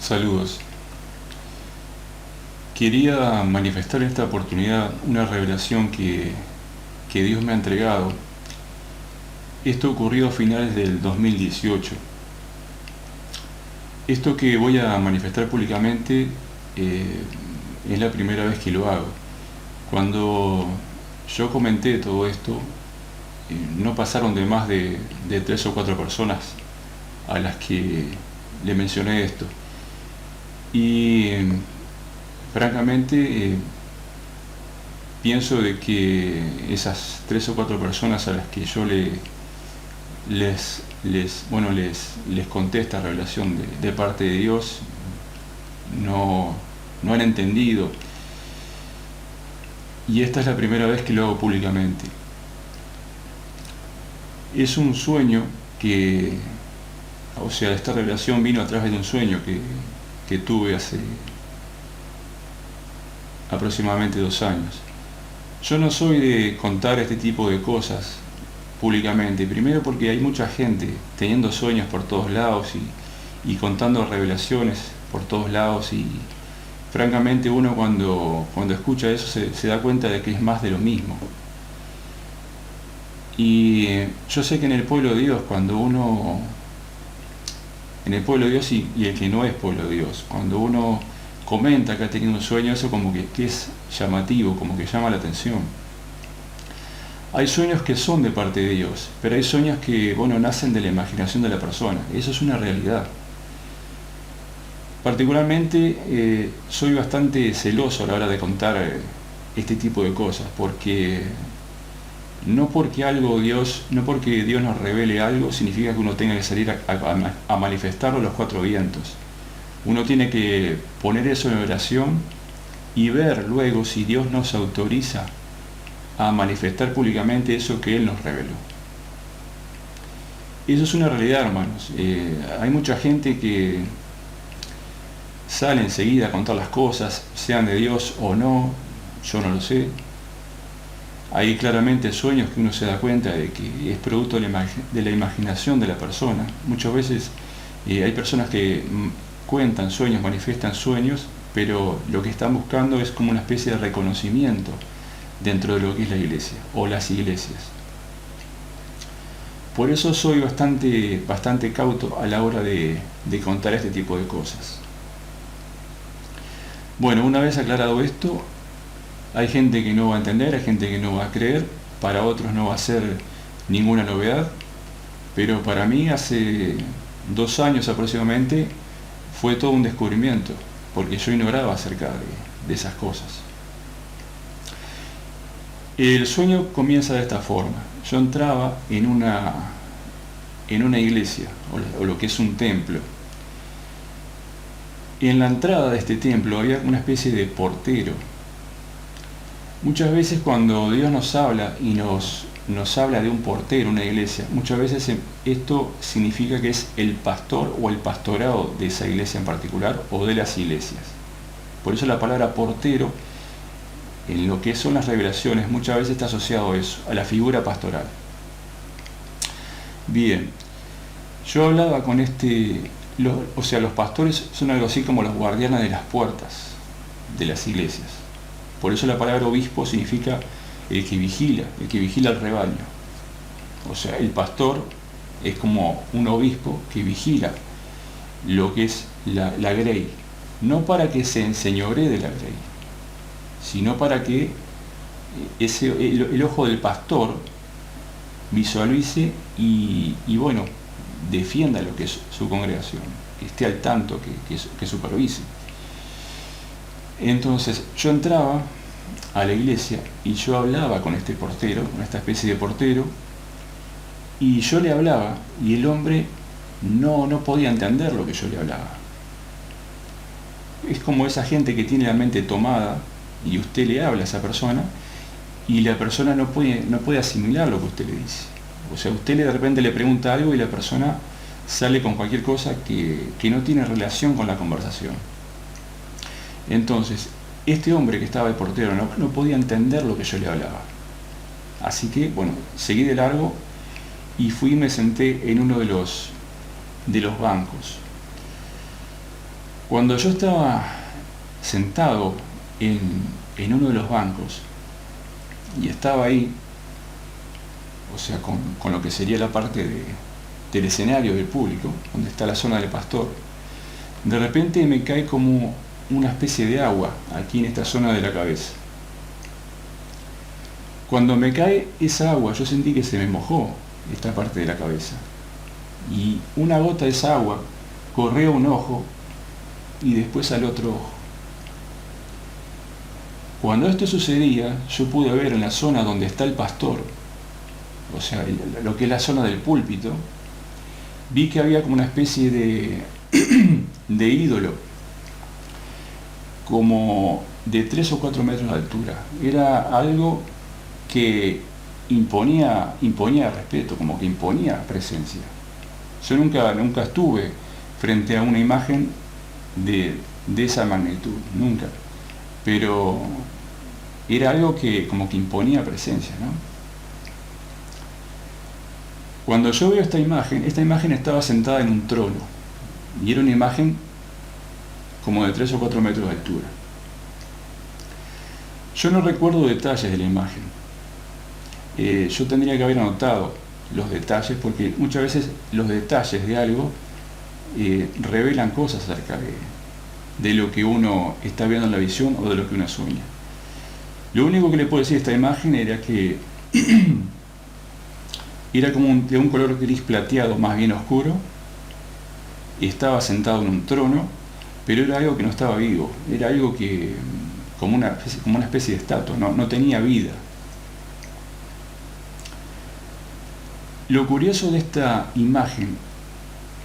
Saludos. Quería manifestar en esta oportunidad una revelación que Dios me ha entregado. Esto ocurrió a finales del 2018. Esto que voy a manifestar públicamente es la primera vez que lo hago. Cuando yo comenté todo esto, no pasaron de más de 3 o 4 personas a las que le mencioné esto. Y francamente pienso de que esas 3 o 4 personas a las que yo les conté esta revelación de parte de Dios no han entendido, y esta es la primera vez que lo hago públicamente. Es un sueño esta revelación vino a través de un sueño que tuve hace aproximadamente 2 años. Yo no soy de contar este tipo de cosas públicamente, primero porque hay mucha gente teniendo sueños por todos lados y contando revelaciones por todos lados, y francamente uno cuando escucha eso se da cuenta de que es más de lo mismo. Y yo sé que en el pueblo de Dios, en el pueblo de Dios y el que no es pueblo de Dios, cuando uno comenta que ha tenido un sueño, eso como que es llamativo, como que llama la atención. Hay sueños que son de parte de Dios, pero hay sueños que, nacen de la imaginación de la persona. Eso es una realidad. Particularmente soy bastante celoso a la hora de contar este tipo de cosas, porque no porque Dios nos revele algo significa que uno tenga que salir a manifestarlo a los 4 vientos. Uno tiene que poner eso en oración y ver luego si Dios nos autoriza a manifestar públicamente eso que Él nos reveló. Eso es una realidad, hermanos. Hay mucha gente que sale enseguida a contar las cosas, sean de Dios o no, yo no lo sé. Hay claramente sueños que uno se da cuenta de que es producto de la imaginación de la persona. Muchas veces hay personas que cuentan sueños, manifiestan sueños, pero lo que están buscando es como una especie de reconocimiento dentro de lo que es la iglesia o las iglesias. Por eso soy bastante cauto a la hora de contar este tipo de cosas. Bueno, una vez aclarado esto, hay gente que no va a entender, hay gente que no va a creer, para otros no va a ser ninguna novedad, pero para mí hace 2 años aproximadamente fue todo un descubrimiento, porque yo ignoraba acerca de esas cosas. El sueño comienza de esta forma. Yo entraba en una iglesia, o lo que es un templo. En la entrada de este templo había una especie de portero. Muchas veces cuando Dios nos habla y nos habla de un portero, una iglesia, muchas veces esto significa que es el pastor o el pastorado de esa iglesia en particular o de las iglesias. Por eso la palabra portero, en lo que son las revelaciones, muchas veces está asociado a eso, a la figura pastoral. Bien, yo hablaba con los pastores son algo así como los guardianes de las puertas de las iglesias. Por eso la palabra obispo significa el que vigila el rebaño. O sea, el pastor es como un obispo que vigila lo que es la grey, no para que se enseñoree de la grey, sino para que el ojo del pastor visualice y defienda lo que es su congregación, que esté al tanto, que supervise. Entonces yo entraba a la iglesia y yo hablaba con este portero, con esta especie de portero, y yo le hablaba y el hombre no podía entender lo que yo le hablaba. Es como esa gente que tiene la mente tomada y usted le habla a esa persona y la persona no puede asimilar lo que usted le dice. O sea, usted de repente le pregunta algo y la persona sale con cualquier cosa que no tiene relación con la conversación. Entonces, este hombre que estaba de portero no podía entender lo que yo le hablaba. Así que, seguí de largo y fui y me senté en uno de los bancos. Cuando yo estaba sentado en uno de los bancos y estaba ahí, o sea, con lo que sería la parte del escenario del público, donde está la zona del pastor, de repente me cae como una especie de agua aquí en esta zona de la cabeza. Cuando me cae esa agua, yo sentí que se me mojó esta parte de la cabeza. Y una gota de esa agua corrió a un ojo y después al otro ojo. Cuando esto sucedía, yo pude ver en la zona donde está el pastor, o sea, lo que es la zona del púlpito, vi que había como una especie de ídolo, como de 3 o 4 metros de altura. Era algo que imponía respeto, como que imponía presencia. Yo nunca estuve frente a una imagen de esa magnitud, nunca. Pero era algo que como que imponía presencia, ¿no? Cuando yo veo esta imagen estaba sentada en un trono, y era una imagen como de 3 o 4 metros de altura. Yo no recuerdo detalles de la imagen. Yo tendría que haber anotado los detalles, porque muchas veces los detalles de algo revelan cosas acerca de lo que uno está viendo en la visión o de lo que uno sueña. Lo único que le puedo decir a esta imagen era que era como de un color gris plateado, más bien oscuro, y estaba sentado en un trono, pero era algo que no estaba vivo, era algo que como una especie de estatua, no tenía vida. Lo curioso de esta imagen,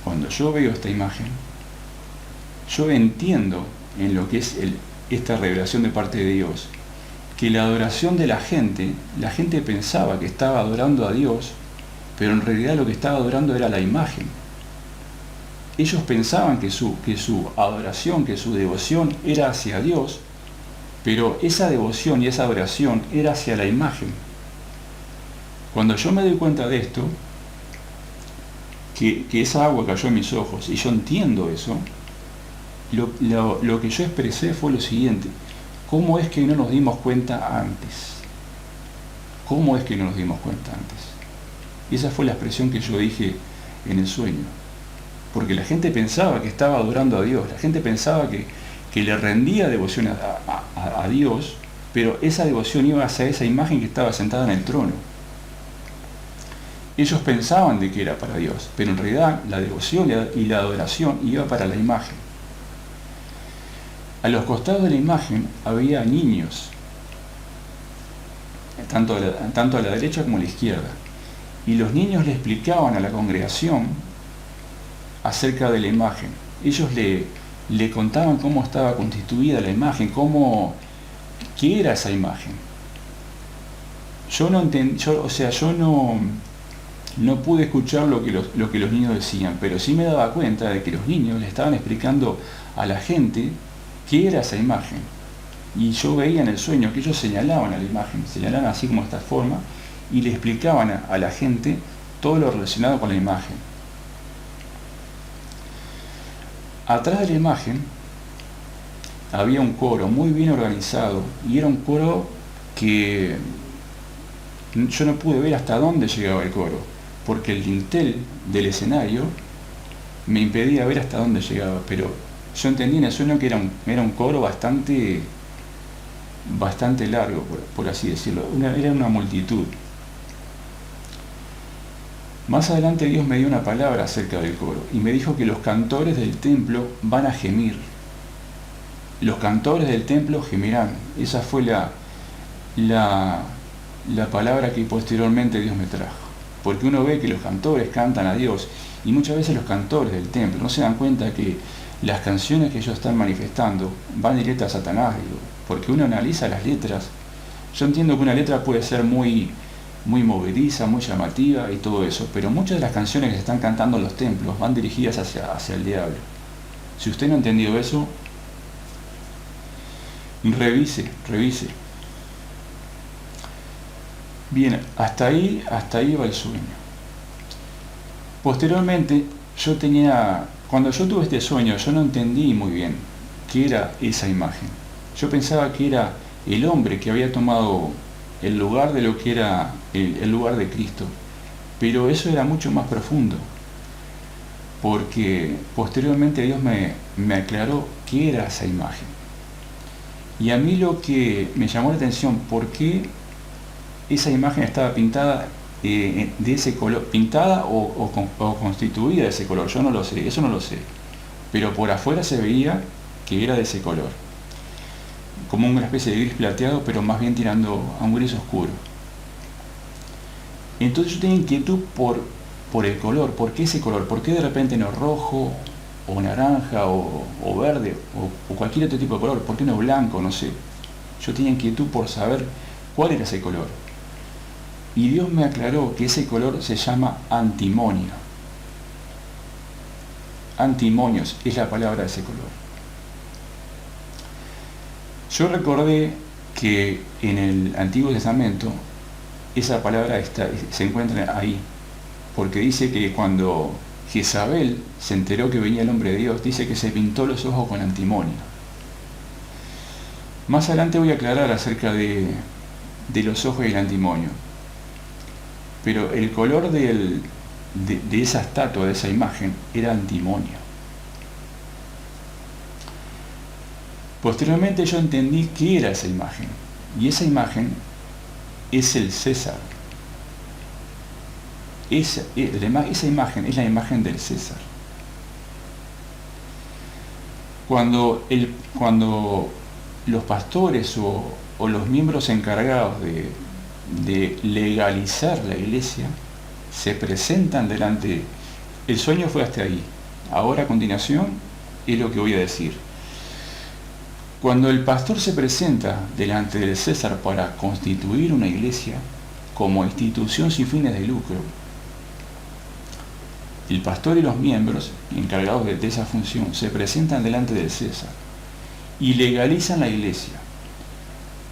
cuando yo veo esta imagen, yo entiendo en lo que es esta revelación de parte de Dios, que la adoración de la gente pensaba que estaba adorando a Dios, pero en realidad lo que estaba adorando era la imagen. Ellos pensaban que su adoración, que su devoción era hacia Dios, pero esa devoción y esa adoración era hacia la imagen. Cuando yo me doy cuenta de esto, que esa agua cayó en mis ojos, y yo entiendo eso, lo que yo expresé fue lo siguiente: ¿cómo es que no nos dimos cuenta antes? ¿Cómo es que no nos dimos cuenta antes? Y esa fue la expresión que yo dije en el sueño. Porque la gente pensaba que estaba adorando a Dios, la gente pensaba que le rendía devoción a Dios, pero esa devoción iba hacia esa imagen que estaba sentada en el trono. Ellos pensaban de que era para Dios, pero en realidad la devoción y la adoración iba para la imagen. A los costados de la imagen había niños, tanto a la derecha como a la izquierda, y los niños le explicaban a la congregación acerca de la imagen. Ellos le contaban cómo estaba constituida la imagen, qué era esa imagen. Yo no pude escuchar lo que los niños decían, pero sí me daba cuenta de que los niños le estaban explicando a la gente qué era esa imagen. Y yo veía en el sueño que ellos señalaban a la imagen, señalaban así como de esta forma, y le explicaban a la gente todo lo relacionado con la imagen. Atrás de la imagen había un coro muy bien organizado, y era un coro que yo no pude ver hasta dónde llegaba el coro, porque el dintel del escenario me impedía ver hasta dónde llegaba, pero yo entendí en el sueño que era un coro bastante largo, por así decirlo, era una multitud. Más adelante Dios me dio una palabra acerca del coro, y me dijo que los cantores del templo van a gemir. Los cantores del templo gemirán. Esa fue la palabra que posteriormente Dios me trajo. Porque uno ve que los cantores cantan a Dios, y muchas veces los cantores del templo no se dan cuenta que las canciones que ellos están manifestando van directas a Satanás, porque uno analiza las letras. Yo entiendo que una letra puede ser muy movediza, muy llamativa y todo eso, pero muchas de las canciones que se están cantando en los templos van dirigidas hacia el diablo. Si usted no ha entendido eso, revise. Bien, hasta ahí va el sueño. Posteriormente, cuando yo tuve este sueño, yo no entendí muy bien qué era esa imagen. Yo pensaba que era el hombre que había tomado el lugar de lo que era el lugar de Cristo. Pero eso era mucho más profundo, porque posteriormente Dios me aclaró qué era esa imagen. Y a mí lo que me llamó la atención, por qué esa imagen estaba pintada de ese color, pintada o constituida de ese color, yo no lo sé, eso no lo sé. Pero por afuera se veía que era de ese color, como una especie de gris plateado, pero más bien tirando a un gris oscuro. Entonces yo tenía inquietud por el color. ¿Por qué ese color? ¿Por qué de repente no rojo, o naranja, o verde, o cualquier otro tipo de color? ¿Por qué no blanco? No sé. Yo tenía inquietud por saber cuál era ese color. Y Dios me aclaró que ese color se llama antimonio. Antimonios es la palabra de ese color. Yo recordé que en el Antiguo Testamento esa palabra se encuentra ahí, porque dice que cuando Jezabel se enteró que venía el hombre de Dios, dice que se pintó los ojos con antimonio. Más adelante voy a aclarar acerca de los ojos y el antimonio, pero el color de esa estatua, de esa imagen, era antimonio. Posteriormente yo entendí qué era esa imagen, y esa imagen es el César. Esa imagen es la imagen del César. Cuando los pastores o los miembros encargados de legalizar la iglesia se presentan delante, el sueño fue hasta ahí. Ahora a continuación es lo que voy a decir. Cuando el pastor se presenta delante del César para constituir una iglesia como institución sin fines de lucro, el pastor y los miembros encargados de esa función se presentan delante del César y legalizan la iglesia.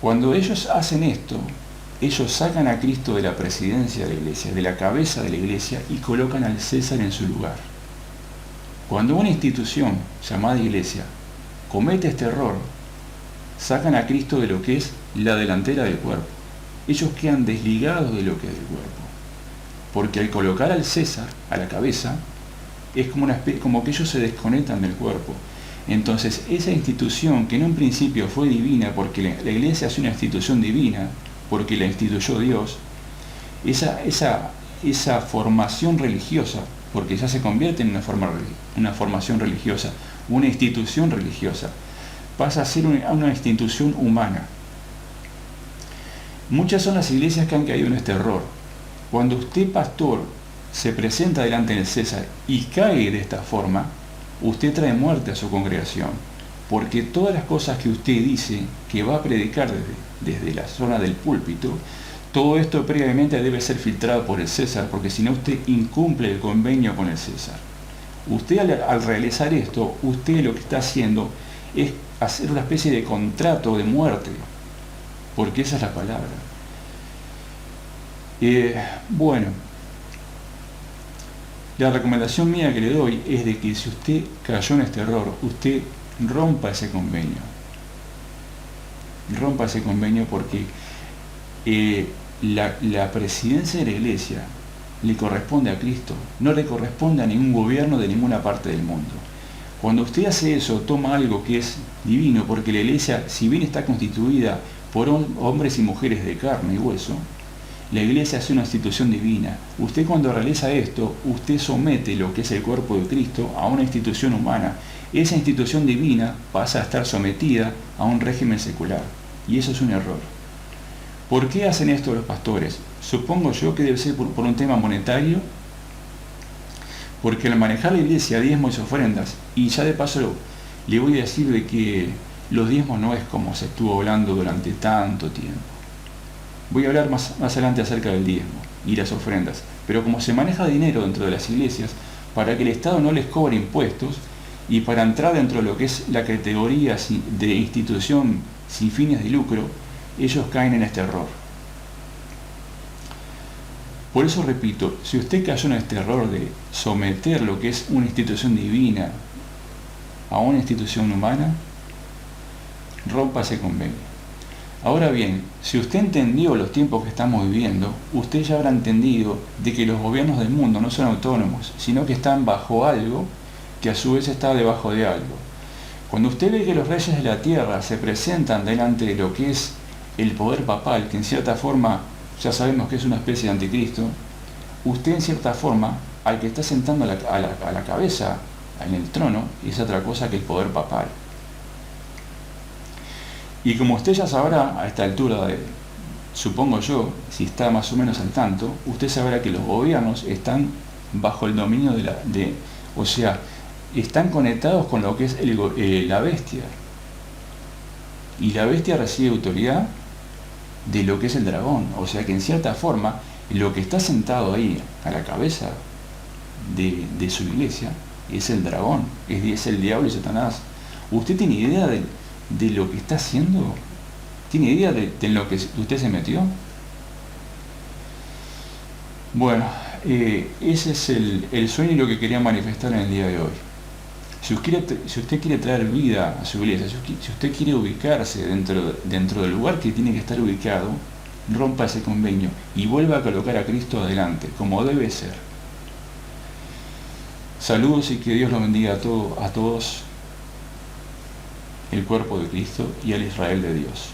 Cuando ellos hacen esto, ellos sacan a Cristo de la presidencia de la iglesia, de la cabeza de la iglesia, y colocan al César en su lugar. Cuando una institución llamada iglesia comete este error, sacan a Cristo de lo que es la delantera del cuerpo. Ellos quedan desligados de lo que es del cuerpo. Porque al colocar al César a la cabeza, es como que ellos se desconectan del cuerpo. Entonces, esa institución, que en un principio fue divina, porque la iglesia es una institución divina, porque la instituyó Dios, esa formación religiosa, porque ya se convierte en una formación religiosa, una institución religiosa, pasa a ser una institución humana. Muchas son las iglesias que han caído en este error. Cuando usted, pastor, se presenta delante del César y cae de esta forma, usted trae muerte a su congregación, porque todas las cosas que usted dice que va a predicar desde la zona del púlpito, todo esto previamente debe ser filtrado por el César, porque si no usted incumple el convenio con el César. Usted al realizar esto, usted lo que está haciendo es hacer una especie de contrato de muerte, porque esa es la palabra. Bueno, la recomendación mía que le doy es de que si usted cayó en este error, usted rompa ese convenio. Rompa ese convenio, porque la presidencia de la iglesia le corresponde a Cristo, no le corresponde a ningún gobierno de ninguna parte del mundo. Cuando usted hace eso, toma algo que es divino, porque la iglesia, si bien está constituida por hombres y mujeres de carne y hueso, la iglesia es una institución divina. Usted, cuando realiza esto, usted somete lo que es el cuerpo de Cristo a una institución humana. Esa institución divina pasa a estar sometida a un régimen secular. Y eso es un error. ¿Por qué hacen esto los pastores? Supongo yo que debe ser por un tema monetario, porque al manejar la iglesia, diezmos y ofrendas, y ya de paso le voy a decir de que los diezmos no es como se estuvo hablando durante tanto tiempo. Voy a hablar más adelante acerca del diezmo y las ofrendas, pero como se maneja dinero dentro de las iglesias, para que el Estado no les cobre impuestos y para entrar dentro de lo que es la categoría de institución sin fines de lucro, ellos caen en este error. Por eso repito, si usted cayó en este error de someter lo que es una institución divina a una institución humana, rompa ese convenio. Ahora bien, si usted entendió los tiempos que estamos viviendo, usted ya habrá entendido de que los gobiernos del mundo no son autónomos, sino que están bajo algo que a su vez está debajo de algo. Cuando usted ve que los reyes de la tierra se presentan delante de lo que es el poder papal, que en cierta forma ya sabemos que es una especie de anticristo, usted en cierta forma, al que está sentando a la cabeza en el trono, es otra cosa que el poder papal. Y como usted ya sabrá a esta altura, supongo yo, si está más o menos al tanto, usted sabrá que los gobiernos están bajo el dominio o sea, están conectados con lo que es la bestia. Y la bestia recibe autoridad de lo que es el dragón. O sea que en cierta forma, lo que está sentado ahí a la cabeza de su iglesia es el dragón, es el diablo y Satanás. ¿Usted tiene idea de lo que está haciendo? ¿Tiene idea de lo que usted se metió? Bueno, ese es el sueño y lo que quería manifestar en el día de hoy. Si usted quiere traer vida a su iglesia, si usted quiere ubicarse dentro del lugar que tiene que estar ubicado, rompa ese convenio y vuelva a colocar a Cristo adelante, como debe ser. Saludos y que Dios los bendiga a todos, el cuerpo de Cristo y al Israel de Dios.